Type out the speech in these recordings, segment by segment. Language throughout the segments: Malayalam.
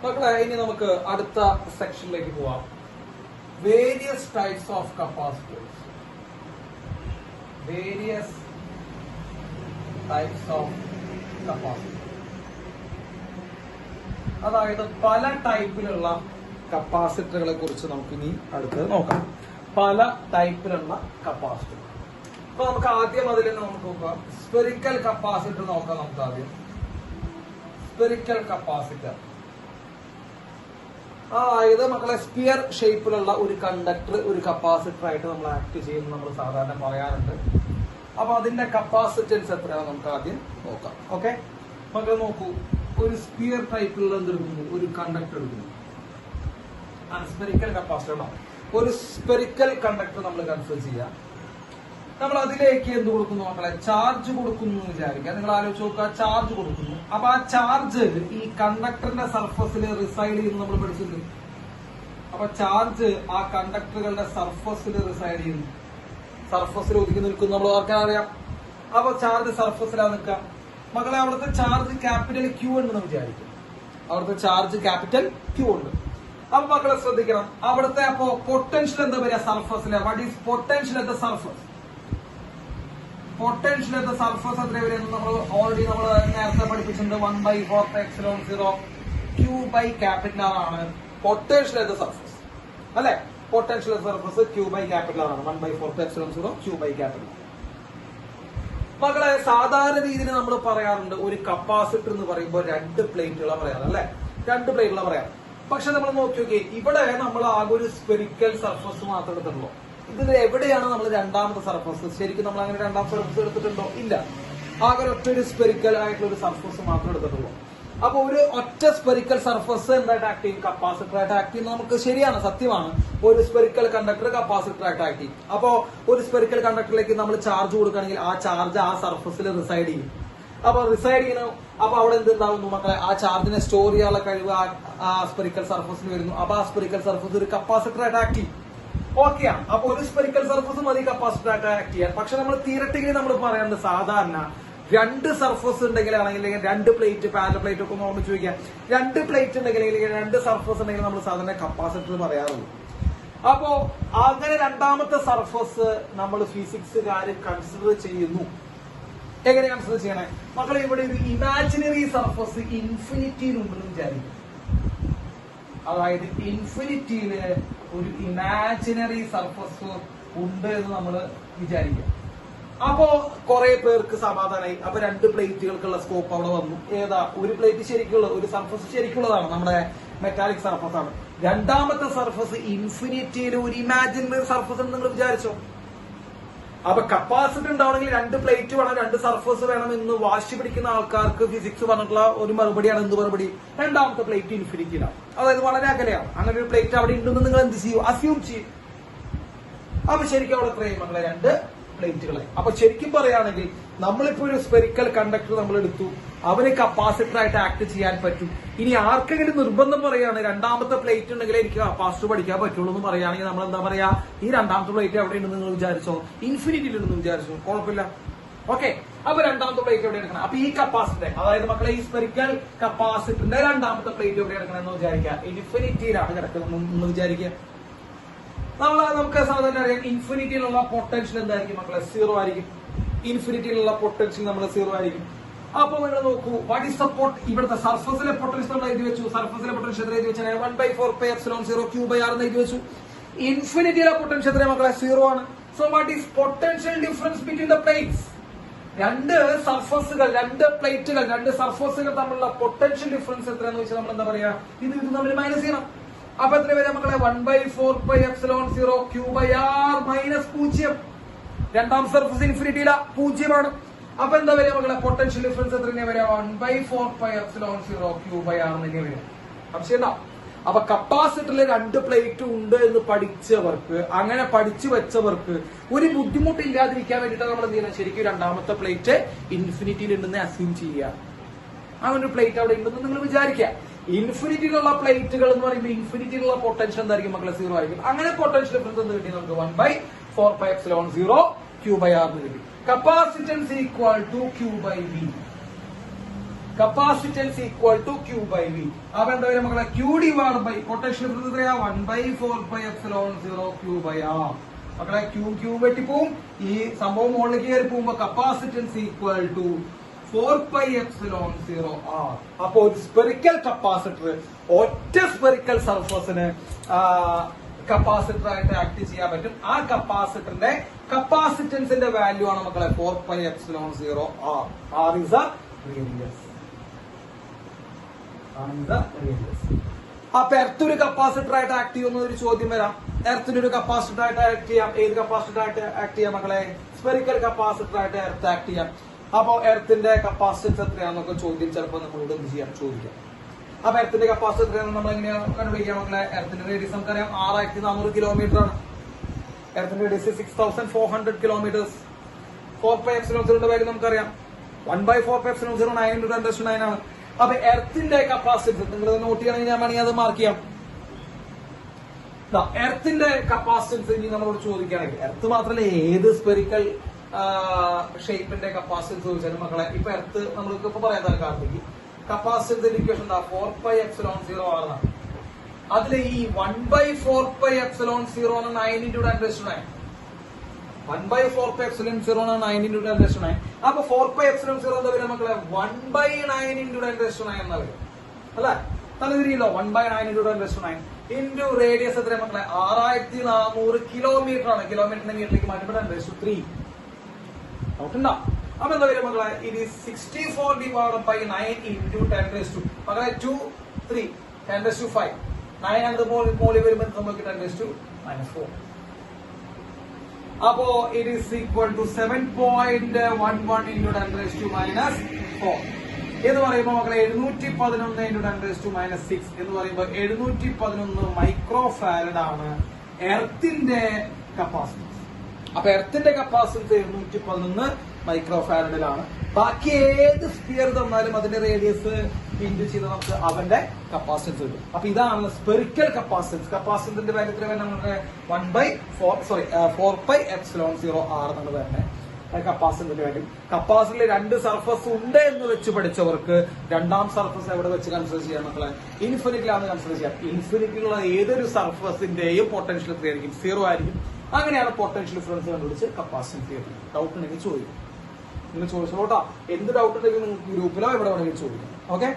മക്കളെ ഇനി നമുക്ക് അടുത്ത സെക്ഷനിലേക്ക് പോവാം. Various types of capacitors. Various types of capacitor, അതായത് പല ടൈപ്പിലുള്ള കപ്പാസിറ്ററുകളെ കുറിച്ച് നമുക്ക് ഇനി അടുത്തത് നോക്കാം. പല ടൈപ്പിലുള്ള കപ്പാസിറ്റർ. അപ്പൊ നമുക്ക് ആദ്യം അതിൽ നമുക്ക് നോക്കാം സ്പെറിക്കൽ കപ്പാസിറ്റർ നോക്കാം. നമുക്ക് ആദ്യം സ്പെറിക്കൽ കപ്പാസിറ്റർ, അതായത് മക്കളെ സ്പിയർ ഷേപ്പിലുള്ള ഒരു കണ്ടക്ടർ ഒരു കപ്പാസിറ്റർ ആയിട്ട് നമ്മൾ ആക്ട് ചെയ്യുന്നത് നമ്മൾ സാധാരണ പറയാറുണ്ട്. അപ്പൊ അതിന്റെ കപ്പാസിറ്റൻസ് എത്രയാണ് നമുക്ക് ആദ്യം നോക്കാം. ഓക്കെ, മക്കളെ നോക്കൂ, ഒരു സ്പിയർ ടൈപ്പിലുള്ള എന്തെടുക്കുന്നു, ഒരു കണ്ടക്ടർ എടുക്കുന്നു. സ്പെറിക്കൽ കപ്പാസിറ്റർ ഉണ്ടോ, ഒരു സ്പെറിക്കൽ കണ്ടക്ടർ നമ്മൾ കൺസിഡർ ചെയ്യാം. നമ്മൾ അതിലേക്ക് എന്ത് കൊടുക്കുന്നു മക്കളെ, ചാർജ് കൊടുക്കുന്നു എന്ന് വിചാരിക്കുക. നിങ്ങൾ ആലോചിച്ച് നോക്കുക, ചാർജ് കൊടുക്കുന്നു. അപ്പൊ ആ ചാർജ് ഈ കണ്ടക്ടറിന്റെ സർഫസിൽ റിസൈഡ് ചെയ്യുന്നു നമ്മൾ പഠിച്ചിട്ടുണ്ട്. അപ്പൊ ചാർജ് ആ കണ്ടക്ടറുകളുടെ സർഫസിൽ റിസൈഡ് ചെയ്യുന്നു, സർഫസിൽ ഒതുക്കി നിൽക്കുന്നു, നമ്മൾ ഓർക്കാൻ അറിയാം. അപ്പൊ ചാർജ് സർഫസിലാണ് നിൽക്കുക. മക്കളെ അവിടുത്തെ ചാർജ് ക്യാപിറ്റൽ ക്യൂ ഉണ്ടെന്ന് വിചാരിക്കും. അവിടുത്തെ ചാർജ് ക്യാപിറ്റൽ ക്യൂ ഉണ്ട്. അപ്പൊ മക്കളെ ശ്രദ്ധിക്കണം, അവിടുത്തെ അപ്പോ പൊട്ടൻഷ്യൽ എന്താ പറയുക സർഫസിലെ, what is potential at the surface? Potential at the surface എത്ര വരെയെന്ന് നമ്മൾ ഓൾറെഡി നമ്മൾ നേരത്തെ പഠിപ്പിച്ചിട്ടുണ്ട്. 1/4πε0 Q by capital R ആണ് പൊട്ടൻഷ്യൽ അറ്റ് ദ സർഫസ്, അല്ലെ? Potential at the surface Q by capital R ആണ്. 1/4πε0 Q by capital. മക്കളെ സാധാരണ രീതിയിൽ നമ്മൾ പറയാറുണ്ട് ഒരു കപ്പാസിറ്റർ എന്ന് പറയുമ്പോൾ രണ്ട് പ്ലേറ്റുകളാണ് പറയാറ്, അല്ലെ? രണ്ട് പ്ലേറ്റുകളാണ് പറയാറ്. പക്ഷെ നമ്മൾ നോക്കി നോക്കി, ഇവിടെ നമ്മൾ ആകെ ഒരു സ്പെറിക്കൽ സർഫസ് മാത്രമേ എടുത്തിട്ടുള്ളൂ. ഇതിൽ എവിടെയാണ് നമ്മൾ രണ്ടാമത്തെ സർഫസ്? ശരിക്കും നമ്മൾ അങ്ങനെ രണ്ടാമത്തെ സർഫസ് എടുത്തിട്ടുണ്ടോ? ഇല്ല. ആകെ ഒറ്റ ഒരു സ്പെറിക്കൽ ആയിട്ടുള്ള ഒരു സർഫസ് മാത്രമേ എടുത്തിട്ടുള്ളൂ. അപ്പൊ ഒരു ഒറ്റ സ്പെറിക്കൽ സർഫസ് എന്തായിട്ട് ആക്ട് ചെയ്യും? കപ്പാസിറ്റർ ആയിട്ട് ആക്ട് ചെയ്യും. നമുക്ക് ശരിയാണ്, സത്യമാണ്. ഒരു സ്പെറിക്കൽ കണ്ടക്ടർ കപ്പാസിറ്റർ ആയിട്ട് ആക്ട് ചെയ്യും. അപ്പോ ഒരു സ്പെറിക്കൽ കണ്ടക്ടറിലേക്ക് നമ്മൾ ചാർജ് കൊടുക്കുകയാണെങ്കിൽ ആ ചാർജ് ആ സർഫസിൽ റിസൈഡ് ചെയ്യും. അപ്പൊ റിസൈഡ് ചെയ്യുന്നു. അപ്പൊ അവിടെ എന്തുണ്ടാവുന്നു മക്കളെ, ആ ചാർജിനെ സ്റ്റോർ ചെയ്യാനുള്ള കഴിവ് ആ സ്പെറിക്കൽ സർഫസിന് വരുന്നു. അപ്പൊ ആ സ്പെറിക്കൽ സർഫസ് ഒരു കപ്പാസിറ്റർ ആയിട്ട് ആക്ട് ചെയ്യും. ഓക്കെയാണ്. അപ്പൊ ഒരു സ്പെറിക്കൽ സർഫസ് മതി കപ്പാസിറ്റർ ആയിട്ട് ആക്ട് ചെയ്യാൻ. പക്ഷെ നമ്മൾ തിയററ്റിക്കലി നമ്മൾ പറയുന്നത് സാധാരണ രണ്ട് സർഫസ് ഉണ്ടെങ്കിൽ, ആണെങ്കിൽ രണ്ട് പ്ലേറ്റ് പാരലൽ പ്ലേറ്റ് ഒക്കെ ഓർമ്മിച്ച് ചോദിക്കാം. രണ്ട് പ്ലേറ്റ് ഉണ്ടെങ്കിൽ അല്ലെങ്കിൽ രണ്ട് സർഫസ് ഉണ്ടെങ്കിൽ നമ്മൾ സാധാരണ കപ്പാസിറ്റർ പറയാറുള്ളൂ. അപ്പോ അങ്ങനെ രണ്ടാമത്തെ സർഫസ് നമ്മൾ ഫിസിക്സുകാർ കൺസിഡർ ചെയ്യുന്നു. എങ്ങനെ കൺസിഡർ ചെയ്യണേ മക്കളെ? ഇവിടെ ഒരു ഇമാജിനറി സർഫസ് ഇൻഫിനിറ്റിയിലുണ്ടെന്ന് വിചാരിക്കും. അതായത് ഇൻഫിനിറ്റിയില് ഒരു ഇമാജിനറി സർഫസ് ഉണ്ട് എന്ന് നമ്മൾ വിചാരിക്കാം. അപ്പോ കുറെ പേർക്ക് സമാധാനമായി. അപ്പൊ രണ്ട് പ്ലേറ്റുകൾക്കുള്ള സ്കോപ്പ് അവിടെ വന്നു. ഏതാ? ഒരു പ്ലേറ്റ് ശരിക്കുള്ള ഒരു സർഫസ് ശരിക്കുള്ളതാണ്, നമ്മുടെ മെറ്റാലിക് സർഫസ് ആണ്. രണ്ടാമത്തെ സർഫസ് ഇൻഫിനിറ്റിയിൽ ഒരു ഇമാജിനറി സർഫസ് എന്ന് നിങ്ങൾ വിചാരിച്ചോ? അപ്പൊ കപ്പാസിറ്റർ ഉണ്ടാവണമെങ്കിൽ രണ്ട് പ്ലേറ്റ് വേണം, രണ്ട് സർഫസ് വേണം എന്ന് വാശി പിടിക്കുന്ന ആൾക്കാർക്ക് ഫിസിക്സ് പറഞ്ഞിട്ടുള്ള ഒരു മറുപടിയാണ്. എന്ത് മറുപടി? രണ്ടാമത്തെ പ്ലേറ്റ് ഇൻഫിനിറ്റിയിലാണ്, അതായത് വളരെ അകലെയാണ്. അങ്ങനെ ഒരു പ്ലേറ്റ് അവിടെ ഉണ്ടെന്ന് നിങ്ങൾ എന്ത് ചെയ്യും? അസ്യൂം ചെയ്യും. അപ്പൊ ശരിക്കും അവിടെ എത്രയും മക്കളെ? രണ്ട് പ്ലേറ്റുകളെ. അപ്പൊ ശരിക്കും പറയുകയാണെങ്കിൽ നമ്മളിപ്പോ ഒരു സ്പെറിക്കൽ കണ്ടക്ടർ നമ്മൾ എടുത്തു, അവന് കപ്പാസിറ്റർ ആയിട്ട് ആക്ട് ചെയ്യാൻ പറ്റും. ഇനി ആർക്കെങ്കിലും നിർബന്ധം പറയുകയാണ് രണ്ടാമത്തെ പ്ലേറ്റ് ഉണ്ടെങ്കിൽ എനിക്ക് കപ്പാസിറ്റർ പഠിക്കാൻ പറ്റുള്ളൂ എന്ന് പറയുകയാണെങ്കിൽ നമ്മൾ എന്താ പറയാ? ഈ രണ്ടാമത്തെ പ്ലേറ്റ് എവിടെ ഉണ്ടെന്ന് നിങ്ങൾ വിചാരിച്ചോ? ഇൻഫിനിറ്റിയിൽ ഉണ്ടെന്ന് വിചാരിച്ചോ? കുഴപ്പമില്ല. ഓക്കെ, അപ്പൊ രണ്ടാമത്തെ പ്ലേറ്റ് എവിടെ എടുക്കണം? അപ്പൊ ഈ കപ്പാസിറ്റർ, അതായത് മക്കളെ ഈ സ്പെറിക്കൽ കപ്പാസിറ്ററിന്റെ രണ്ടാമത്തെ പ്ലേറ്റ് എവിടെ എടുക്കണം എന്ന് വിചാരിക്കുക? ഇൻഫിനിറ്റിയിലാണ് കിടക്കുന്നത് വിചാരിക്കുക. നമുക്ക് സാധാരണ അറിയാം ഇൻഫിനിറ്റിയിലുള്ള പൊട്ടൻഷ്യൽ എന്തായിരിക്കും മക്കളെ? സീറോ ആയിരിക്കും. ഇൻഫിനിറ്റിയിലുള്ള പൊട്ടൻഷ്യൽ നമ്മൾ സീറോ ആയിരിക്കും. അപ്പൊ നിങ്ങൾ നോക്കൂ, വാട്ട് ഈസ് ദ ഇവിടുത്തെ സർഫസിലെ പൊട്ടൻഷ്യൽ നമ്മൾ എഴുതി വെച്ചു. സർഫസിലെ പൊട്ടൻഷ്യൽ എത്ര എഴുതി വെച്ചാൽ 1/4πε0 Q/R എന്ന് എഴുതി വെച്ചു. ഇൻഫിനിറ്റിയിലെ പൊട്ടൻഷ്യൽ എത്ര മക്കളെ? സീറോ ആണ്. So what is potential difference between the plates? രണ്ട് സർഫസുകൾ, രണ്ട് പ്ലേറ്റുകൾ, രണ്ട് സർഫസുകൾ തമ്മിലുള്ള പൊട്ടൻഷ്യൽ ഡിഫറൻസ് എത്രയാണെന്ന് വെച്ചാൽ നമ്മൾ എന്താ പറയാ? ഇത് തമ്മിൽ മൈനസ് ചെയ്യണം. അപ്പൊ എത്ര വരെ മക്കളെ? 1/4πε0 Q/R മൈനസ് 0. രണ്ടാം സർഫസ് ഇൻഫിനിറ്റിയില 0ആണ്. അപ്പൊ എന്താ വരിക മക്കളെ? പൊട്ടൻഷ്യൽ ഡിഫറൻസ് എത്ര വരിക? 1/4πε0 Q/R തന്നെ വരിക. സംശയം? അപ്പൊ കപ്പാസിറ്ററിൽ രണ്ട് പ്ലേറ്റ് ഉണ്ട് എന്ന് പഠിച്ചവർക്ക്, അങ്ങനെ പഠിച്ചു വെച്ചവർക്ക് ഒരു ബുദ്ധിമുട്ടില്ലാതിരിക്കാൻ വേണ്ടിയിട്ടാണ് നമ്മൾ എന്ത് ചെയ്യുന്നത്? ശരിക്കും രണ്ടാമത്തെ പ്ലേറ്റ് ഇൻഫിനിറ്റിയിൽ ഉണ്ടെന്ന് അസ്യൂം ചെയ്യുക. അങ്ങനെ ഒരു പ്ലേറ്റ് അവിടെ ഉണ്ടെന്ന് നിങ്ങൾ വിചാരിക്കുക. ഇൻഫിനിറ്റിയിലുള്ള പ്ലേറ്റുകൾ എന്ന് പറയുമ്പോൾ ഇൻഫിനിറ്റിയിലുള്ള പൊട്ടൻഷ്യൽ എന്തായിരിക്കും മക്കളെ? സീറോ ആയിരിക്കും. അങ്ങനെ പൊട്ടൻഷ്യൽ ഡിഫറൻസ് എന്ത് കിട്ടി നമുക്ക്? 1/4πε0 Q/R എന്ന് കിട്ടി. Capacitance equal to Q/V. Capacitance equal to Q by V. അപ്പൊ എന്താ പറയുക മക്കളെ, Q divide by potential difference എത്രയാ 1/4πε0 Q by R. മക്കളെ Q വെട്ടിപ്പോവും, ഈ സംഭവം മുകളിലേക്ക് കയറി പോകുമ്പോ കപ്പാസിറ്റൻസ് ഈക്വൽ ടു 4πε0 R. അപ്പോ ഒരു സ്പെറിക്കൽ കപ്പാസിറ്റർ ഒറ്റ സ്പെറിക്കൽ സർഫസിന് കപ്പാസിറ്റർ ആയിട്ട് ആക്ട് ചെയ്യാൻ പറ്റും. ആ കപ്പാസിറ്ററിന്റെ കപ്പാസിറ്റൻസിന്റെ വാല്യൂ ആണ് മക്കളെ 4πε0 R. R is a radius. അപ്പൊ എർത്ത് ഒരു കപ്പാസിറ്റർ ആയിട്ട് ആക്ട് ചെയ്യുന്ന ഒരു ചോദ്യം വരാം. എർത്തിന് ഒരു കപ്പാസിറ്റർ ആയിട്ട് ആക്ട് ചെയ്യാം. ഏത് കപ്പാസിറ്റർ ആയിട്ട് ആക്ട് ചെയ്യാം മക്കളെ? സ്പെറിക്കൽ കപ്പാസിറ്റർ ആയിട്ട് എർത്ത് ആക്ട് ചെയ്യാം. അപ്പൊ എർത്തിന്റെ കപ്പാസിറ്റൻസ് എത്രയാണെന്നൊക്കെ ചോദ്യം ചിലപ്പോൾ നമ്മളോട് എന്ത് ചെയ്യാം, ചോദിക്കാം. അപ്പൊ എർത്തിന്റെ കപ്പാസിറ്റർ എത്രയാണെന്ന് നമ്മൾ എങ്ങനെയാണ് കണ്ടുപിടിക്കാം മക്കളെ? എർത്തിന്റെ റേഡിയസ് നമുക്കറിയാം 6400 കിലോമീറ്റർ ആണ്. എർത്തിന്റെ റേഡിയസ് 6400 കിലോമീറ്റേഴ്സ്. 4πε0 വാല്യൂ നമുക്കറിയാം 1/4πε0 9 × 10⁹ ആണ്. അപ്പൊ എർത്തിന്റെ കപ്പാസിറ്റർ നിങ്ങൾ നോട്ട് ചെയ്യണമെങ്കിൽ ഞാൻ വേണമെങ്കിൽ അത് മാർക്ക് ചെയ്യാം. എർത്തിന്റെ കപ്പാസിറ്റൻസ് ഇനി നമ്മളോട് ചോദിക്കുകയാണെങ്കിൽ, എർത്ത് മാത്രമല്ല ഏത് സ്പെറിക്കൽ ഷേപ്പിന്റെ കപ്പാസിറ്റൻസ് ചോദിച്ചാലും മക്കളെ, ഇപ്പൊ എർത്ത് നമ്മൾക്ക് ഇപ്പൊ പറയാൻ തൽക്കാലത്തേക്ക് കപ്പാസിറ്റൻസിന്റെ ഇക്വേഷൻ 4πε0 ആണ്. അതിലെ ഈ 1/4πε0 9 × 10⁹. 1/4πε0 9 × 10⁹. അപ്പൊ 4πε0 എന്താ വരിക മക്കളെ? 1/9 × 10⁹ എന്നാ വരും അല്ലെ? തലതിരിയല്ലോ. 1/9 × 10⁹ ഇൻറ്റു റേഡിയസ് എത്ര മക്കളെ? 6400 കിലോമീറ്റർ ആണ്. കിലോമീറ്ററിന്റെ മീറ്ററിലേക്ക് മാറ്റുമ്പോൾ 10⁻³ ഡൗട്ടുണ്ടോ? അപ്പൊ എന്താ വരിക മക്കളെ? ഇത് 64 ഡിവൈഡ് ബൈ 9 ഇൻറ്റു 10⁻². മക്കളെ 2 3 10⁻5 9 ആണ് മോളിൽ വരുമ്പോൾ നമുക്ക് 10⁻⁴. അപ്പോ it is equal to 7.11 into 10⁻⁻4 എന്ന് പറയുമ്പോൾ മക്കളെ 711 ഇൻറ്റു 10⁻⁻6 എന്ന് പറയുമ്പോൾ 711 മൈക്രോ ഫാരഡ് ആണ് എർത്തിന്റെ കപ്പാസിറ്റൻസ്. അപ്പൊ എർത്തിന്റെ കപ്പാസിറ്റൻസ് 711 മൈക്രോ ഫാരഡിലാണ്. ബാക്കി ഏത് സ്ഫിയർ തന്നാലും അതിന്റെ റേഡിയസ് ഇൻറ്റു ചെയ്ത് നമുക്ക് അവന്റെ കപ്പാസിറ്റൻസ് കിട്ടും. അപ്പൊ ഇതാണ് സ്പെറിക്കൽ കപ്പാസിറ്റൻസ്. കപ്പാസിറ്റൻസിന്റെ വാല്യൂ എത്ര വരുന്നത് നമുക്ക്? 4πε0 R എന്നാണ് വരുന്നത് കപ്പാസിറ്ററിന്റെ വാല്യൂ. കപ്പാസിറ്ററിൽ രണ്ട് സർഫസ് ഉണ്ട് എന്ന് വെച്ച് പഠിച്ചവർക്ക് രണ്ടാം സർഫസ് എവിടെ വെച്ച് കൺസിഡർ ചെയ്യാൻ മക്കളെ? ഇൻഫിനിറ്റിയിലാണ് കൺസിഡർ ചെയ്യാം. ഇൻഫിനിറ്റിയിലുള്ള ഏതൊരു സർഫസിന്റെയും പൊട്ടൻഷ്യൽ എത്രയായിരിക്കും? 0 ആയിരിക്കും. അങ്ങനെയാണ് പൊട്ടൻഷ്യൽ ഡിഫറൻസ് കണ്ടുപിടിച്ച് കപ്പാസിറ്റൻസ് ചെയ്യുന്നത്. ഡൗട്ട് ഉണ്ടെങ്കിൽ ചോദിക്കും. നിങ്ങൾ ചോദിച്ചോട്ടാ, എന്ത് ഡൗട്ട് ഉണ്ടെങ്കിൽ നിങ്ങൾക്ക് ഗ്രൂപ്പിലോ എവിടെ വേണമെങ്കിലും ചോദിക്കാം. ഓക്കെ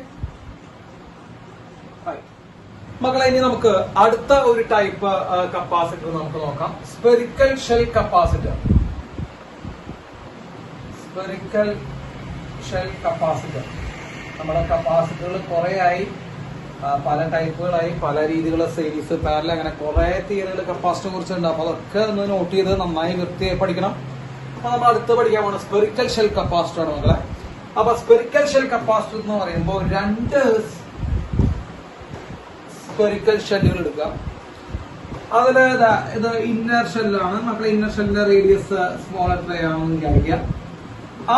മക്കളെ, ഇനി നമുക്ക് അടുത്ത ഒരു ടൈപ്പ് കപ്പാസിറ്റർ നമുക്ക് നോക്കാം. Spherical shell capacitor. Spherical shell capacitor. നമ്മുടെ കപ്പാസിറ്ററുകൾ കുറെ ആയി, പല ടൈപ്പുകളായി, പല രീതികളുള്ള സീരീസ് പാരലൽ, അങ്ങനെ കുറെ തിയറികൾ കപ്പാസിറ്ററെ കുറിച്ചുണ്ട്. അപ്പൊ അതൊക്കെ ഒന്ന് നോട്ട് ചെയ്ത് നന്നായി വൃത്തിയായി പഠിക്കണം. അപ്പൊ നമ്മൾ അടുത്ത് പഠിക്കാൻ പോകുന്നത് സ്പെറിക്കൽ ഷെൽ കപ്പാസിറ്റർ ആണ് മക്കളെ. അപ്പൊ സ്പെറിക്കൽ ഷെൽ കപ്പാസിറ്റർ എന്ന് പറയുമ്പോൾ രണ്ട് സ്പെറിക്കൽ ഷെല്ലുകൾ എടുക്കുക. അതില് ഇത് ഇന്നർ ഷെല്ലാണ് മക്കളെ. ഇന്നർ ഷെല്ലിന്റെ റേഡിയസ് സ്മോൾ എത്രയാണെന്ന് വിചാരിക്കുക.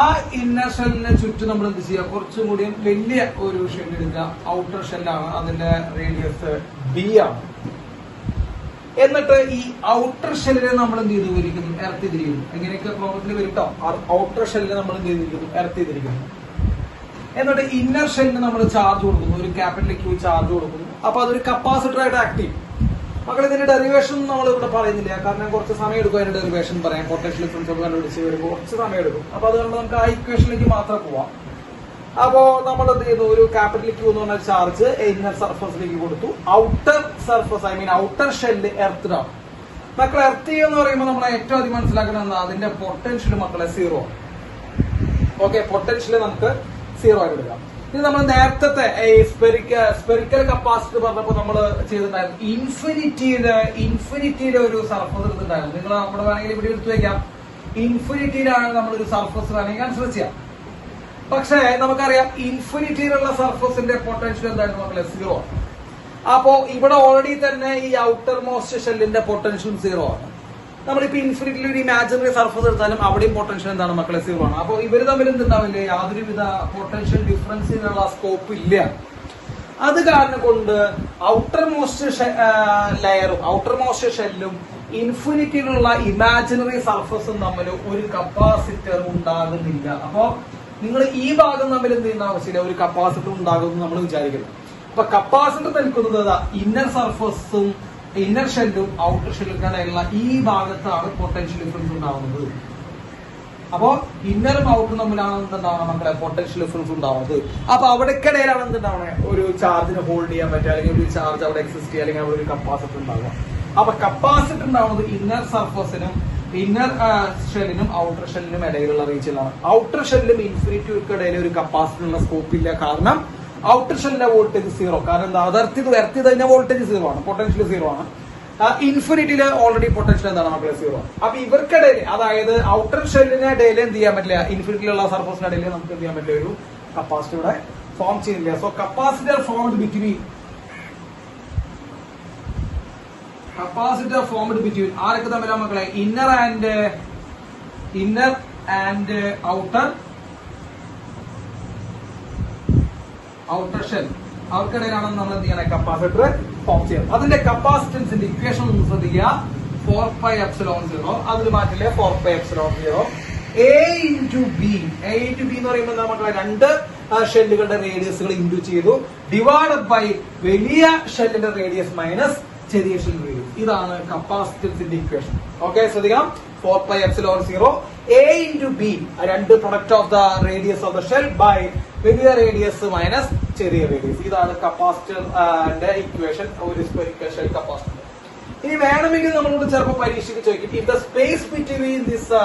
ആ ഇന്നർ ഷെല്ലിന് ചുറ്റും നമ്മൾ എന്ത് ചെയ്യുക? കുറച്ചും കൂടി വലിയ ഒരു ഷെല്ല് എടുക്കുക. ഔട്ടർ ഷെല്ലാണ്, അതിന്റെ റേഡിയസ് B ആണ്. എന്നിട്ട് ഈ ഔട്ടർ ഷെല്ലിനെ നമ്മൾ എന്ത് ചെയ്തിരിക്കുന്നു? എർത്തിരിക്കുന്നു. എങ്ങനെയൊക്കെ പ്രോബ്ലത്തിൽ വരും കേട്ടോ. ഔട്ടർ ഷെല്ലിനെ നമ്മൾ എന്ത് ചെയ്തിരിക്കുന്നു? എർത്തിരിക്കുന്നു. എന്നിട്ട് ഇന്നർ ഷെല്ലിന് നമ്മൾ ചാർജ് കൊടുക്കുന്നു, ഒരു ക്യാപിറ്റൽ Q ചാർജ് കൊടുക്കുന്നു. അപ്പൊ അതൊരു കപ്പാസിറ്റർ ആയിട്ട് ആക്ട് ചെയ്യും. മക്കൾ ഇതിന്റെ ഡെറിവേഷൻ നമ്മൾ ഇവിടെ പറയുന്നില്ല, കാരണം കുറച്ച് സമയം എടുക്കും അതിന്റെ ഡെറിവേഷൻ പറയാൻ. പൊട്ടൻഷ്യൽ ഡിഫറൻസ് ഒക്കെ കണ്ടുപിടിച്ച് വരുമ്പോൾ കുറച്ച് സമയം എടുക്കും. അപ്പൊ അതുകൊണ്ട് നമുക്ക് ആ ഇക്വേഷനിലേക്ക് മാത്രം പോവാം. അപ്പോ നമ്മൾ എന്ത് ചെയ്യുന്നു? ഒരു ക്യാപിറ്റൽ Q എന്ന് പറഞ്ഞ ചാർജ് ഇന്നർ സർഫസിലേക്ക് കൊടുത്തു. Outer surface, I mean outer shell എർത്തിനാണ്. മക്കൾ എർത്ത് എന്ന് പറയുമ്പോൾ നമ്മൾ ഏറ്റവും അധികം മനസ്സിലാക്കുന്നത് അതിന്റെ പൊട്ടൻഷ്യൽ മക്കളെ 0. ഓക്കെ, പൊട്ടൻഷ്യൽ നമുക്ക് 0 ആയിട്ട് എടുക്കാം. ഇത് നമ്മൾ നേരത്തെ ഈ സ്പെറിക്കൽ കപ്പാസിറ്റർ പറഞ്ഞപ്പോൾ നമ്മൾ ചെയ്തിട്ടുണ്ടായിരുന്നു ഇൻഫിനിറ്റിയിലെ ഒരു സർഫസ് എടുത്തിട്ടുണ്ടായിരുന്നു. നിങ്ങൾ നമ്മുടെ വേണമെങ്കിൽ ഇവിടെ എടുത്തു വെക്കാം. ഇൻഫിനിറ്റിയിലാണ് നമ്മളൊരു സർഫസ് വേണമെങ്കിൽ കൺസിഡർ ചെയ്യാം. പക്ഷേ നമുക്കറിയാം ഇൻഫിനിറ്റിയിലുള്ള സർഫസിന്റെ പൊട്ടൻഷ്യൽ എന്തായിരുന്നു മക്കളെ? 0 ആണ്. അപ്പോ ഇവിടെ ഓൾറെഡി തന്നെ ഈ ഔട്ടർ മോസ്റ്റ് ഷെല്ലിന്റെ പൊട്ടൻഷ്യൽ 0 ആണ്. നമ്മളിപ്പോ ഇൻഫിനിറ്റിയിൽ ഒരു ഇമാജിനറി സർഫസ് എടുത്താലും അവിടെയും പൊട്ടൻഷ്യൽ എന്താണ് മക്കളെ? 0 ആണ്. അപ്പൊ ഇവര് തമ്മിൽ എന്തുണ്ടാവില്ലേ? യാതൊരുവിധ പൊട്ടൻഷ്യൽ ഡിഫറൻസിനുള്ള സ്കോപ്പ് ഇല്ല. അത് കാരണം കൊണ്ട് ഔട്ടർ മോസ്റ്റ് ലെയറും ഔട്ടർ മോസ്റ്റ് ഷെല്ലും ഇൻഫിനിറ്റിയിലുള്ള ഇമാജിനറി സർഫസും തമ്മിൽ ഒരു കപ്പാസിറ്റർ ഉണ്ടാകുന്നില്ല. അപ്പോ നിങ്ങൾ ഈ ഭാഗം തമ്മിൽ എന്ത് ചെയ്യുന്ന ആവശ്യമില്ല, ഒരു കപ്പാസിറ്റർ ഉണ്ടാകുമെന്ന് നമ്മൾ വിചാരിക്കുന്നു. അപ്പൊ കപ്പാസിറ്റർ നിൽക്കുന്നത് ഇന്നർ സർഫസും ഇന്നർ ഷെല്ലും ഔട്ടർ ഷെല്ലും ഇടയിലുള്ള ഈ ഭാഗത്താണ് പൊട്ടൻഷ്യൽ ഡിഫറൻസ് ഉണ്ടാവുന്നത്. അപ്പോ ഇന്നറും ഔട്ടറും തമ്മിലാണ് എന്തുണ്ടാവണം മക്കളെ, പൊട്ടൻഷ്യൽ ഡിഫറൻസ് ഉണ്ടാവുന്നത്. അപ്പൊ അവിടേക്കിടയിലാണ് എന്തുണ്ടാവണേ, ഒരു ചാർജിനെ ഹോൾഡ് ചെയ്യാൻ പറ്റുക, അല്ലെങ്കിൽ ഒരു ചാർജ് അവിടെ എക്സിസ്റ്റ് ചെയ്യുക, അല്ലെങ്കിൽ അവിടെ ഒരു കപ്പാസിറ്റർ ഉണ്ടാവുക. അപ്പൊ കപ്പാസിറ്റർ ഉണ്ടാവുന്നത് ഇന്നർ സർഫസിനും ഇന്നർ ഷെല്ലിനും ഔട്ടർ ഷെല്ലിനും ഇടയിലുള്ള റീജിയനാണ്. ഔട്ടർ ഷെല്ലും ഇൻഫിനിറ്റിക്കും ഇടയിൽ ഒരു കപ്പാസിറ്ററിനുള്ള സ്കോപ്പ് ഇല്ല. കാരണം ഔട്ടർ ഷെല്ലിന്റെ വോൾട്ടേജ് 0. കാരണം എന്താ, അത് എർത്തി തന്നെ വോൾട്ടേജ് 0 ആണ്, പൊട്ടൻഷ്യൽ 0 ആണ്. ഇൻഫിനിറ്റിയില് ഓൾറെഡി പൊട്ടൻഷ്യൽ എന്താണ് മക്കളെ, 0. അപ്പൊ ഇവർക്കിടയിൽ, അതായത് ഔട്ടർ ഷെല്ലിന്റെ ഇടയിൽ എന്ത് ചെയ്യാൻ പറ്റില്ല, ഇൻഫിനിറ്റിയിലുള്ള സർഫസിന്റെ ഇടയിൽ നമുക്ക് എന്ത് ചെയ്യാൻ പറ്റില്ല, ഒരു കപ്പാസിറ്റർ ഇവിടെ ഫോം ചെയ്യുന്നില്ല. സോ കപ്പാസിറ്റർ ഫോംഡ് ബിറ്റ്വീൻ ആരൊക്കെ തമ്മിലാണ് മക്കളെ, ഇന്നർ ആൻഡ് ഔട്ടർ ഷെൽ, അവർക്കിടയിലാണ് നമ്മൾ എന്ത് ചെയ്യണേ, കപ്പാസിറ്റർ ഫോം ചെയ്യാം. അതിന്റെ കപ്പാസിറ്റൻസിന്റെ ഇക്വേഷൻ ഒന്ന് ശ്രദ്ധിക്കുക, 4πε0. അതിൽ മാറ്റില്ലേ, 4πε0 A into B എന്ന് പറയുമ്പോൾ നമുക്ക് രണ്ട് ഷെല്ലുകളുടെ റേഡിയസുകൾ ഇൻഡു ചെയ്തു, ഡിവൈഡഡ് ബൈ വലിയ ഷെല്ലിന്റെ റേഡിയസ് മൈനസ് ചെറിയ ഷെല്ലിന്റെ റേഡിയസ്. ഇതാണ് കപ്പാസിറ്റൻസിന്റെ ഇക്വേഷൻ. ഓക്കെ, ശ്രദ്ധിക്കാം. 4πε0 A into B, രണ്ട് product of the radius of the shell by വലിയ റേഡിയസ് മൈനസ് ചെറിയ റേഡിയസ്. ഇതാണ് കപ്പാസിറ്ററിന്റെ ഇക്വേഷൻ, ഒരു സ്പെറിക്കൽ ഷെൽ കപ്പാസിറ്റർ. ഇനി വേണമെങ്കിൽ നമ്മളോട് ചിലപ്പോൾ പരീക്ഷയ്ക്ക് ചോദിക്കും, if the space between this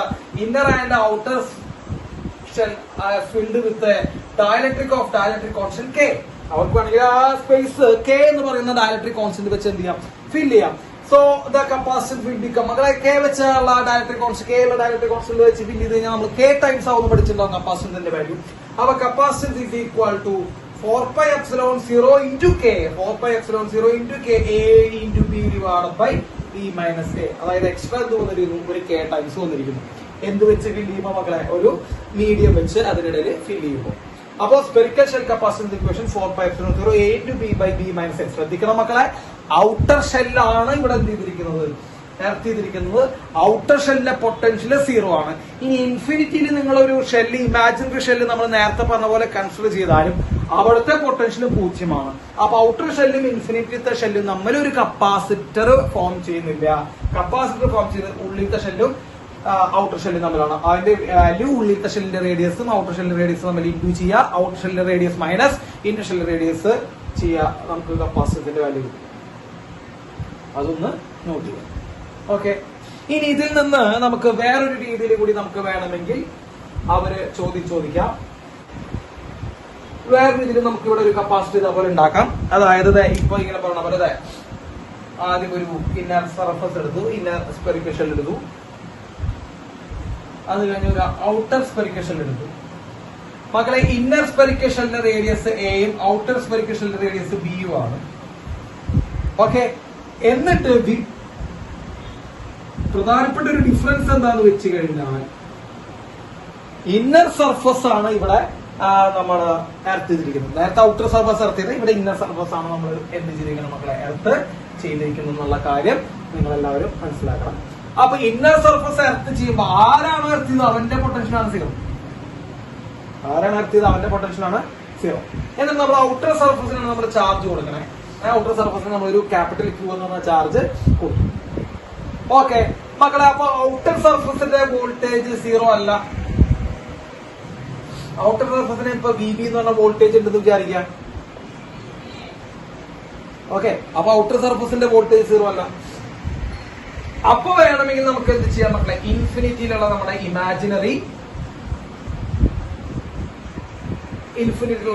inner and outer shell filled with dielectric constant K. അവർക്ക് വേണമെങ്കിൽ ആ സ്പേസ് K എന്ന് പറയുന്ന ഡയലക്ട്രിക് കോൺസ്റ്റന്റ് വെച്ച് എന്ത് ചെയ്യാം, ഫിൽ ചെയ്യാം. So the capacitor will become, മക്കളെ K വെച്ചുള്ള ഡയലക്ട്രിക് കോൺസ്റ്റന്റ്, K ഉള്ള ഡയലക്ട്രിക് കോൺസ്റ്റന്റ് വെച്ച് ഫിൽ ചെയ്ത് കഴിഞ്ഞാൽ നമ്മൾ K ടൈംസ് ആവുന്ന പഠിച്ചിട്ടുണ്ടാവും കപ്പാസിറ്ററിന്റെ വാല്യൂ. അപ്പൊ capacitance is equal to 4πε0 into K, 4πε0 into K, A into B divided by B minus K. അതായത് എക്സ്ട്രാ എന്ത് വന്നിരിക്കുന്നു, ഒരു K ടൈംസ് വന്നിരിക്കുന്നു. എന്ത് വെച്ച് ഫിൽ ചെയ്യുമ്പോൾ മക്കളെ, ഒരു മീഡിയം വെച്ച് അതിനിടയിൽ ഫിൽ ചെയ്യുമ്പോൾ. അപ്പോ spherical shell capacitance equation 4πε0 A into B by B minus X. ശ്രദ്ധിക്കണം മക്കളെ, ഔട്ടർ ഷെല്ലാണ് ഇവിടെ എന്ത് ചെയ്തിരിക്കുന്നത്, ചെയ്തിരിക്കുന്നത്. ഔട്ടർ ഷെല്ലിലെ പൊട്ടൻഷ്യൽ 0 ആണ്. ഇനി ഇൻഫിനിറ്റിയിൽ നിങ്ങളൊരു ഷെല്ല്, ഇമാജിനറി ഷെല്ല് നമ്മൾ നേരത്തെ പറഞ്ഞ പോലെ കൺസിഡർ ചെയ്താലും അവിടുത്തെ പൊട്ടൻഷ്യൽ 0 ആണ്. അപ്പൊ ഔട്ടർ ഷെല്ലും ഇൻഫിനിറ്റിത്തെ ഷെല്ലും നമ്മൾ ഒരു കപ്പാസിറ്റർ ഫോം ചെയ്യുന്നില്ല. കപ്പാസിറ്റർ ഫോം ചെയ്യുന്നത് ഉള്ളിലത്തെ ഷെല്ലും ഔട്ടർ ഷെല്ലും തമ്മിലാണ്. അതിന്റെ വാല്യൂ ഉള്ളിലത്തെ ഷെല്ലിന്റെ റേഡിയസും ഔട്ടർ ഷെല്ലിന്റെ റേഡിയസും തമ്മിൽ ഇൻഡ്യൂ ചെയ്യുക, ഔട്ടർ ഷെല്ലിന്റെ റേഡിയസ് മൈനസ് ഇന്നർ ഷെല്ലിന്റെ റേഡിയസ് ചെയ്യുക, നമുക്ക് കപ്പാസിറ്ററിന്റെ വാല്യൂ കിട്ടും. അതൊന്ന് നോട്ട് ചെയ്യാം. ഓക്കെ, ഇനി ഇതിൽ നിന്ന് നമുക്ക് വേറൊരു രീതിയിൽ കൂടി നമുക്ക് വേണമെങ്കിൽ അവര് ചോദിക്കാം. വേറെ രീതിയിൽ നമുക്ക് ഇവിടെ ഒരു കപ്പാസിറ്റർ ഇതേപോലെ ഉണ്ടാക്കാം. അതായത് ഇപ്പൊ ഇങ്ങനെ പറഞ്ഞ പോലെ ആദ്യം ഒരു ഇന്നർ സർഫസ് എടുത്തു, ഇന്നർ സ്പെറിക്കൽ ഷെൽ എടുത്തു, അത് കഴിഞ്ഞ് ഒരു ഔട്ടർ സ്പെറിക്കൽ ഷെൽ എടുത്തു. മക്കളെ, ഇന്നർ സ്പെറിക്കൽ ഷെല്ലിന്റെ റേഡിയസ് എയും ഔട്ടർ സ്പെറിക്കൽ ഷെല്ലിന്റെ റേഡിയസ് ബിയും ആണ്. ഓക്കെ, എന്നിട്ട് പ്രധാനപ്പെട്ട ഒരു ഡിഫറൻസ് എന്താന്ന് വെച്ച് കഴിഞ്ഞാൽ, ഇന്നർ സർഫസ് ആണ് ഇവിടെ നമ്മൾ എർത്ത് ചെയ്തിരിക്കുന്നത്. നേരത്തെ ഔട്ടർ സർഫസ് എർത്ത് ചെയ്ത്, ഇവിടെ ഇന്നർ സർഫസ് ആണ് നമ്മൾ എന്ത് ചെയ്തിരിക്കുന്നത് മക്കളെ, എർത്ത് ചെയ്തിരിക്കുന്നു എന്നുള്ള കാര്യം നിങ്ങൾ എല്ലാവരും മനസ്സിലാക്കണം. അപ്പൊ ഇന്നർ സർഫസ് എർത്ത് ചെയ്യുമ്പോൾ ആരാണ് എർത്ത് ചെയ്തത്, അവന്റെ പൊട്ടൻഷ്യലാണ് 0. ആരാണ് എർത്ത് ചെയ്തത്, അവന്റെ പൊട്ടൻഷ്യലാണ് 0. എന്നിട്ട് നമ്മൾ ഔട്ടർ സർഫസിനാണ് നമ്മൾ ചാർജ് കൊടുക്കണേ. ഔട്ടർ സർഫസിന് നമ്മളൊരു ക്യാപിറ്റൽ Q എന്ന് പറഞ്ഞ ചാർജ് കൊടുക്കും. ഓക്കെ മക്കളെ, അപ്പൊ ഔട്ടർ സർഫസിന്റെ വോൾട്ടേജ് 0 അല്ല. ഔട്ടർ സർഫസിന് ഇപ്പൊ VB എന്ന് പറഞ്ഞ വോൾട്ടേജ് ഉണ്ടെന്ന് വിചാരിക്കാം. ഓക്കെ, അപ്പൊ ഔട്ടർ സർഫസിന്റെ വോൾട്ടേജ് 0 അല്ല. അപ്പൊ വേണമെങ്കിൽ നമുക്ക് എന്ത് ചെയ്യാം മക്കളെ, ഇൻഫിനിറ്റിയിലുള്ള നമ്മുടെ ഇമാജിനറി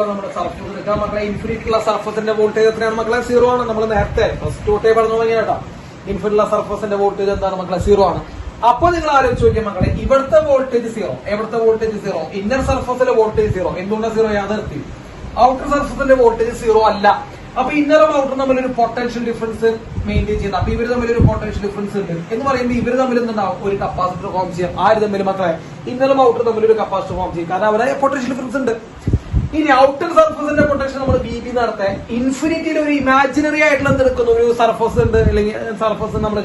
നമ്മുടെ സർഫസ് എടുക്കാം മക്കളെ. ഇൻഫിനിറ്റിയുള്ള സർഫസിന്റെ വോൾട്ടേജ് എത്രയാണ് മക്കളെ, 0 ആണ്. നമ്മൾ നേരത്തെ ഫസ്റ്റ് തൊട്ടേ പറഞ്ഞു തുടങ്ങിയ കേട്ടോ, ഇൻഫിനിറ്റിയുള്ള സർഫസിന്റെ വോൾട്ടേജ് എന്താണ് മക്കളെ, 0 ആണ്. അപ്പൊ നിങ്ങൾ ആലോചിച്ച് നോക്കിയാൽ മക്കളെ, ഇവിടുത്തെ വോൾട്ടേജ് 0, എവിടുത്തെ വോൾട്ടേജ് 0, ഇന്നർ സർഫസിലെ വോൾട്ടേജ് 0. എന്തുകൊണ്ടാണ് 0? യാതൊരു ഔട്ടർ സർഫസിന്റെ വോൾട്ടേജ് 0 അല്ല. അപ്പൊ ഇന്നറും ഔട്ടറും തമ്മിൽ ഒരു പൊട്ടൻഷ്യൽ ഡിഫറൻസ് മെയിൻറ്റെയിൻ ചെയ്യുന്നത്. അപ്പൊ ഇവർ തമ്മിൽ ഒരു പൊട്ടൻഷ്യൽ ഡിഫറൻസ് ഉണ്ട് എന്ന് പറയുമ്പോൾ ഇവർ തമ്മിൽ എന്തുണ്ടാവും, ഒരു കപ്പാസിറ്റർ ഫോം ചെയ്യാം. ആര് തമ്മിൽ മക്കളെ, ഇന്നറും ഔട്ടറും തമ്മിൽ ഒരു കപ്പാസിറ്റർ ഫോം ചെയ്യും, കാരണം അവരെ പൊട്ടൻഷ്യൽ ഡിഫറൻസ് ഉണ്ട്. ഇനി ഔട്ടർ സർഫസിന്റെ പൊട്ടൻഷ്യൽ നമ്മൾ BB നടത്താൻ ഇൻഫിനിറ്റിയിൽ ഒരു ഇമാജിനറി ആയിട്ടുള്ള എന്തെടുക്കുന്നു, ഒരു സർഫസ് ഉണ്ട്, അല്ലെങ്കിൽ സർഫസ് നമ്മൾ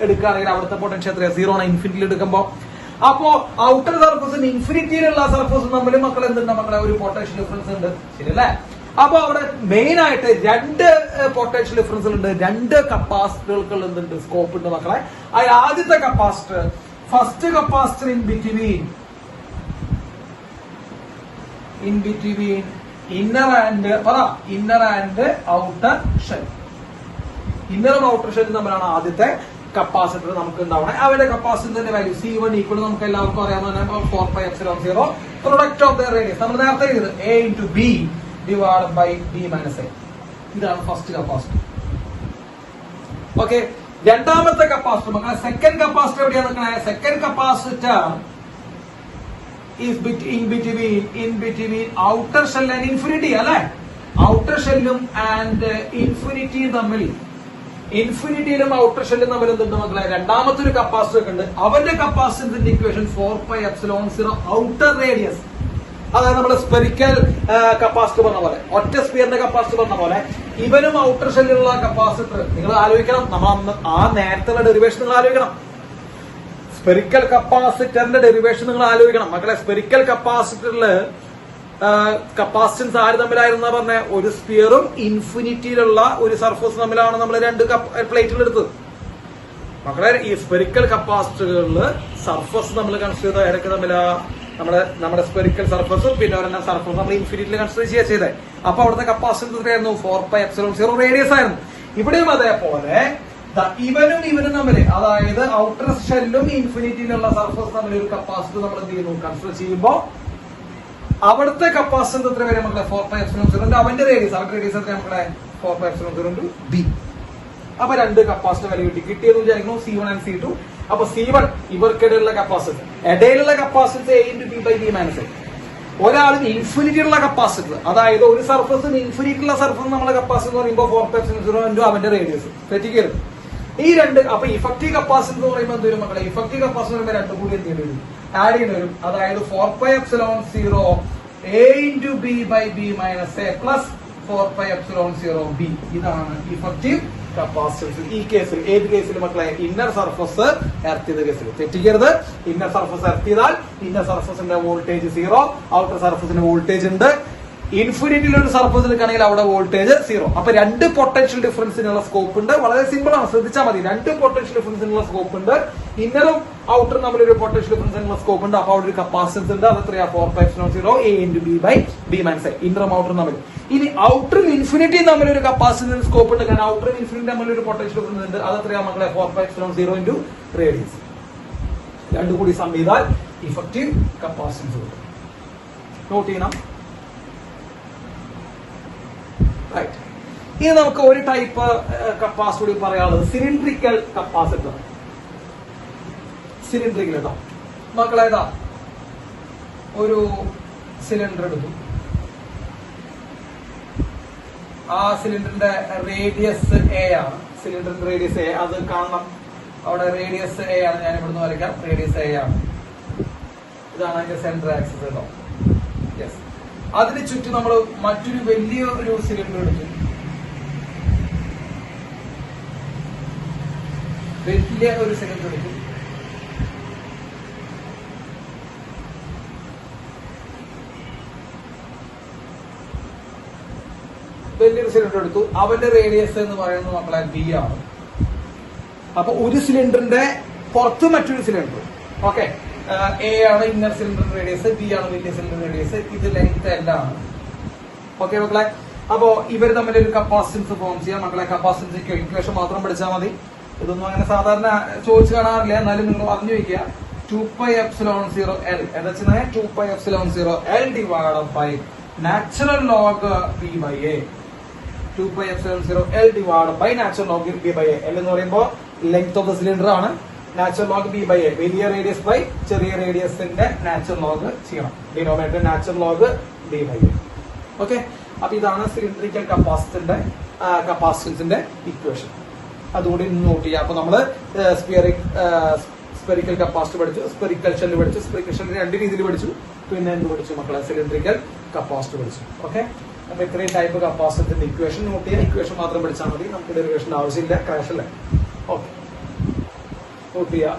എടുക്കുകയാണെങ്കിൽ അവിടുത്തെ പൊട്ടൻഷ്യൽ എത്രയാണ്, 0 ആണ് ഇൻഫിനിറ്റിയിൽ എടുക്കുമ്പോൾ. അപ്പോ ഔട്ടർ സർഫസും ഇൻഫിനിറ്റിയിലുള്ള സർഫസും തമ്മിൽ മക്കൾ എന്തുണ്ട് മക്കളെ ഒരു പൊട്ടൻഷ്യൽ ഡിഫറൻസ് ഉണ്ട്, ശരിയല്ലേ? അപ്പൊ അവിടെ മെയിൻ ആയിട്ട് രണ്ട് പൊട്ടൻഷ്യൽ ഡിഫറൻസ് ഉണ്ട്, രണ്ട് കപ്പാസിറ്ററുകൾക്ക് എന്തുണ്ട് സ്കോപ്പ് ഉണ്ട് മക്കളെ. അതിൽ ആദ്യത്തെ capacitor, first capacitor in between inner and outer shell. ഇന്നറും ഔട്ടർ ഷെല്ലും തമ്മിലാണ് ആദ്യത്തെ കപ്പാസിറ്റർ നമുക്ക് ഉണ്ടാവണേ. അവരുടെ കപ്പാസിറ്ററിന്റെ വാല്യൂ C1 ഈക്വൽ നമുക്ക് എല്ലാവർക്കും അറിയാവുന്ന 4πε0 പ്രൊഡക്റ്റ് ഓഫ് ദ റേഡിയസ്. നമ്മൾ നേരത്തെ എഴുതുന്നത് A into B divided by B minus A. ഇതാണ് ഫസ്റ്റ് കപ്പാസിറ്റർ. ഓക്കെ, രണ്ടാമത്തെ കപ്പാസിറ്റർ മക്കളെ സെക്കൻഡ് കപ്പാസിറ്റർ എവിടെയാണ് നിൽക്കണേ? Second capacitor is in between outer shell and infinity, അല്ലെ? ഔട്ടർ ഷെല്ലും ആൻഡ് ഇൻഫിനിറ്റിയും തമ്മിൽ, ഇൻഫിനിറ്റിയിലും ഔട്ടർ ഷെല്ലും തമ്മിൽ എന്തുണ്ട് മക്കളെ? രണ്ടാമത്തെ ഒരു കപ്പാസിറ്റർ ഒക്കെ ഉണ്ട്. അവന്റെ കപ്പാസിറ്ററിന്റെ ഇക്വേഷൻ 4πε0 ഔട്ടർ റേഡിയസ്. അതായത് നമ്മുടെ സ്പെറിക്കൽ കപ്പാസിറ്റർ പറഞ്ഞ പോലെ, ഒറ്റ സ്പിയറിന്റെ കപ്പാസിറ്റർ പറഞ്ഞ പോലെ ഇവനും ഔട്ടർ ഷെല്ലിലുള്ള കപ്പാസിറ്റർ. നിങ്ങൾ ആലോചിക്കണം, നമ്മൾ ആ നേരത്തെ ഡെറിവേഷൻ നിങ്ങൾ ആലോചിക്കണം. സ്പെറിക്കൽ കപ്പാസിറ്ററിന്റെ ഡെറിവേഷൻ നിങ്ങൾ ആലോചിക്കണം മക്കളെ. സ്പെറിക്കൽ കപ്പാസിറ്ററില് കപ്പാസിറ്റൻസ് ആര് തമ്മിലായിരുന്ന പറഞ്ഞ ഒരു സ്പിയറും ഇൻഫിനിറ്റിയിലുള്ള ഒരു സർഫസ് തമ്മിലാണ് നമ്മൾ രണ്ട് പ്ലേറ്റുകൾ എടുത്തത് മക്കളെ. ഈ സ്പെറിക്കൽ കപ്പാസിറ്ററുകളില് സർഫസ് നമ്മൾ കൺസിഡർ ചെയ്ത ഏതൊക്കെ തമ്മിലാ? നമ്മുടെ സ്പെറിക്കൽ സർഫസും പിന്നെ ഒരെണ്ണ സർഫസ് നമ്മൾ ഇൻഫിനിറ്റിയിൽ കൺസിഡർ ചെയ്യുക ചെയ്തേ. അപ്പൊ അവിടുത്തെ കപ്പാസിറ്റൻസ് എത്രയായിരുന്നു? 4πε0 റേഡിയസ് ആയിരുന്നു. ഇവിടെയും അതേപോലെ ഇവനും തമ്മിൽ, അതായത് ഔട്ടർ ഷെല്ലും ഇൻഫിനിറ്റിയിലുള്ള സർഫസ് തമ്മിൽ ഒരു കപ്പാസിറ്റർ നമ്മൾ എന്ത് ചെയ്യുന്നു? കൺസിഡർ ചെയ്യുമ്പോൾ അവിടുത്തെ കപ്പാസിറ്റർ എത്ര വരെ മക്കളെ? 4πε0. അവന്റെ റേഡിയസ് എത്ര മക്കളെ? 4πε0 B. അപ്പൊ രണ്ട് കപ്പാസിറ്റർ വാല്യൂ കിട്ടിയെന്ന് വിചാരിക്കുന്നു, C1 ആൻഡ് C2. അപ്പൊ C1 ഇവർക്കിടയിലുള്ള കപ്പാസിറ്റർ, ഇടയിലുള്ള capacitor A into B by B minus A. ഒരാളും ഇൻഫിനിറ്റിയുള്ള കപ്പാസിറ്റർ, അതായത് ഒരു സർഫസും ഇൻഫിനിറ്റിയുള്ള സർഫസ് നമ്മളെ കപ്പാസിറ്റർ എന്ന് പറയുമ്പോൾ 4πε0 അവന്റെ റേഡിയസ് തെറ്റിക്കരുത്. ഈ രണ്ട്, അപ്പൊ ഇഫക്റ്റീവ് കപ്പാസിറ്റർ എന്ന് പറയുമ്പോൾ എന്ത് വരും മക്കളെ? ഇഫക്റ്റീവ് കപ്പാസിറ്റർ പറയുമ്പോൾ രണ്ടും കൂടി എന്ത് ചെയ്യേണ്ടി വരും? ആഡ് ചെയ്യേണ്ടി വരും. അതായത് 4πε0 A into B by B minus A plus 4πε0 B. ഇതാണ് ഇഫക്റ്റീവ് കപ്പാസിറ്റൻസ്. ഈ കേസിൽ, ഏത് കേസിൽ മക്കളെ? ഇന്നർ സർഫസ് എർത്ത് ചെയ്ത കേസിൽ. തെറ്റിക്കരുത്. ഇന്നർ സർഫസ് എർത്ത് ചെയ്താൽ ഇന്നർ സർഫസിന്റെ വോൾട്ടേജ് 0, ഔട്ടർ സർഫസിന്റെ വോൾട്ടേജ് ഉണ്ട്. ഇൻഫിനിറ്റിയിൽ ഒരു സർഫസ് എടുക്കുകയാണെങ്കിൽ അവിടെ വോൾട്ടേജ് 0. അപ്പൊ രണ്ട് പൊട്ടൻഷ്യൽ ഡിഫറൻസിനുള്ള സ്കോപ്പ് ഉണ്ട്. വളരെ സിമ്പിൾ ആണ്, ശ്രദ്ധിച്ചാൽ മതി. രണ്ട് പൊട്ടൻഷ്യൽ ഡിഫറൻസിനുള്ള സ്കോപ്പ് ഉണ്ട്. ഇന്നറും ഔട്ടറും തമ്മിൽ ഒരു പൊട്ടൻഷ്യൽ ഡിഫറൻസിനുള്ള സ്കോപ്പ് ഉണ്ട്. അപ്പൊ അവിടെ ഒരു കപ്പാസിറ്റൻസ് ഉണ്ട്. അത് എത്രയാ? 4πε0 A into B by B minus A. ഇന്നറും ഔട്ടറും തമ്മിൽ. ഇനി ഔട്ടറും ഇൻഫിനിറ്റിയും തമ്മിൽ ഒരു കപ്പാസിറ്റൻസ് സ്കോപ്പ് ഉണ്ട്. കാരണം ഔട്ടറും ഇൻഫിനിറ്റി തമ്മിൽ ഒരു പൊട്ടൻഷ്യൽ ഡിഫറൻസ് ഉണ്ട്. അത് എത്രയാ മക്കളെ? 4πε0 into റേഡിയസ്. രണ്ടും കൂടി സം ചെയ്താൽ ഇഫക്റ്റീവ് കപ്പാസിറ്റൻസ് കിട്ടും. നോട്ട് ചെയ്യണം. റൈറ്റ്. ഇനി നമുക്ക് ഒരു ടൈപ്പ് കപ്പാസിറ്റർ കൂടി പറയാനുള്ളത് സിലിണ്ട്രിക്കൽ കപ്പാസിറ്റർ. സിലിണ്ട്രിക്കൽ കേട്ടോ മക്കളെ. ഏതാ? ഒരു സിലിണ്ടർ എടുത്തു. ആ സിലിണ്ടറിന്റെ റേഡിയസ് A ആണ്. സിലിണ്ടറിന്റെ റേഡിയസ് A, അത് കാണണം. അവിടെ റേഡിയസ് A ആണ്. ഞാൻ ഇവിടുന്ന് വരയ്ക്കാം. റേഡിയസ് A ആണ്. ഇതാണ് അതിന്റെ സെന്റർ ആക്സിസ് കേട്ടോ. യെസ്. അതിന് ചുറ്റും നമ്മൾ മറ്റൊരു വലിയ ഒരു സിലിണ്ടർ എടുത്തു. വലിയ ഒരു സിലിണ്ടർ എടുത്തു. വലിയൊരു സിലിണ്ടർ എടുത്തു. അവന്റെ റേഡിയസ് എന്ന് പറയുന്നത് മക്കളെ B ആണ്. അപ്പൊ ഒരു സിലിണ്ടറിന്റെ പുറത്ത് മറ്റൊരു സിലിണ്ടർ. ഓക്കെ, A ആണ് ഇന്നർ സിലിണ്ടർ റേഡിയസ്, B ആണ് വലിയ സിലിണ്ടർ റേഡിയസ്. ഇത് ലെങ്ത് L ആണ്. ഓക്കെ മക്കളെ. അപ്പോ ഇവർ തമ്മിൽ ഒരു കപ്പാസിറ്റൻസ് ഫോം ചെയ്യാം മക്കളെ. കപ്പാസിറ്റൻസ് ഇക്വേഷൻ മാത്രം പഠിച്ചാൽ മതി. ഇതൊന്നും അങ്ങനെ സാധാരണ ചോദിച്ചു കാണാറില്ല, എന്നാലും നിങ്ങൾ പറഞ്ഞു വയ്ക്കുക. 2πε0 L എന്താ വെച്ചാൽ 2πε0 L divided by natural log B by A. 2πε0 L divided by natural log B by A. L എന്ന് പറയുമ്പോൾ ലെങ്ത് ഓഫ് ദ സിലിണ്ടർ ആണ്. Natural log B by A, വലിയ റേഡിയസ് ബൈ ചെറിയ റേഡിയസിന്റെ നാച്ചുറൽ ലോഗ് ചെയ്യണം. Denominator natural log B by A. Okay, അപ്പൊ ഇതാണ് സിലിണ്ടറിക്കൽ കപ്പാസിറ്റൻസിന്റെ ഇക്വേഷൻ. അതുകൂടി നോട്ട് ചെയ്യാം. അപ്പൊ നമ്മള് സ്പെറിക്കൽ കപ്പാസിറ്റർ പഠിച്ചു, സ്പെറിക്കൽ ഷെല്ല് പഠിച്ചു. സ്പെറിക്കൽ ഷെല്ല് രണ്ട് രീതിയിൽ പഠിച്ചു. പിന്നെ എന്ത് പഠിച്ചു മക്കളെ? സിലിണ്ടറിക്കൽ കപ്പാസിറ്റർ പഠിച്ചു. ഓക്കെ, അപ്പൊ ഇത്രയും ടൈപ്പ് കപ്പാസിറ്ററിന്റെ ഇക്വേഷൻ നോട്ട് ചെയ്യാം. ഇക്വേഷൻ മാത്രം പഠിച്ചാൽ മതി, നമുക്ക് ഡെറിവേഷന്റെ ആവശ്യമില്ല. ക്രാഷ് അല്ലേ? ഓക്കെ, നോട്ട് ചെയ്യാം.